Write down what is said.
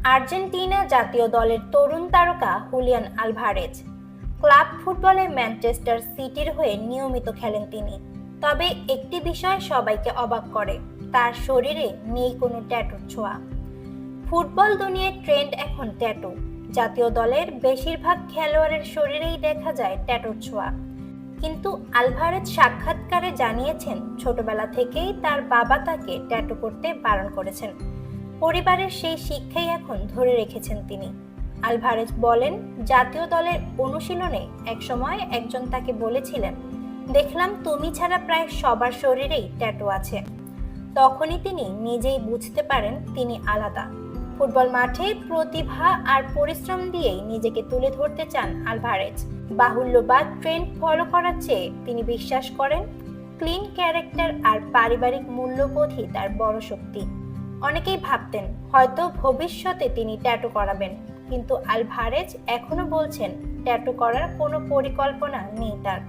Argentina জাতীয় দলের তরুণ তারকা হুলিয়ান আলভারেজ ক্লাব ফুটবলে ম্যানচেস্টার সিটির হয়ে নিয়মিত খেলেন তিনি। তবে একটি বিষয় সবাইকে অবাক করে, তার শরীরে নেই কোনো ট্যাটুর ছোঁয়া। ফুটবল দুনিয়ায় ট্রেন্ড এখন ট্যাটু। জাতীয় দলের বেশিরভাগ খেলোয়াড়ের শরীরেই দেখা যায় ট্যাটুর ছোঁয়া। কিন্তু আলভারেজ সাক্ষাৎকারে জানিয়েছেন, ছোটবেলা থেকেই তার বাবা তাকে ট্যাটু করতে বারণ করেছেন। পরিবারের সেই শিক্ষাই এখন ধরে রেখেছেন তিনি। আলভারেজ বলেন, জাতীয় দলের অনুশীলনে একসময় একজন তাকে বলেছিলেন, দেখলাম তুমি ছাড়া প্রায় সবার শরীরেই ট্যাটু আছে। তখনই তিনি নিজেই বুঝতে পারেন তিনি আলাদা। ফুটবল মাঠে প্রতিভা আর পরিশ্রম দিয়েই নিজেকে তুলে ধরতে চান আলভারেজ। বাহুল্য বা ট্রেন্ড ফলো করার চেয়ে তিনি বিশ্বাস করেন ক্লিন ক্যারেক্টার আর পারিবারিক মূল্যবোধই তার বড় শক্তি। অনেকেই ভাবতেন হয়তো ভবিষ্যতে তিনি ট্যাটু করাবেন, কিন্তু আলভারেজ এখনো বলছেন ট্যাটু করার কোনো পরিকল্পনা নেই তার।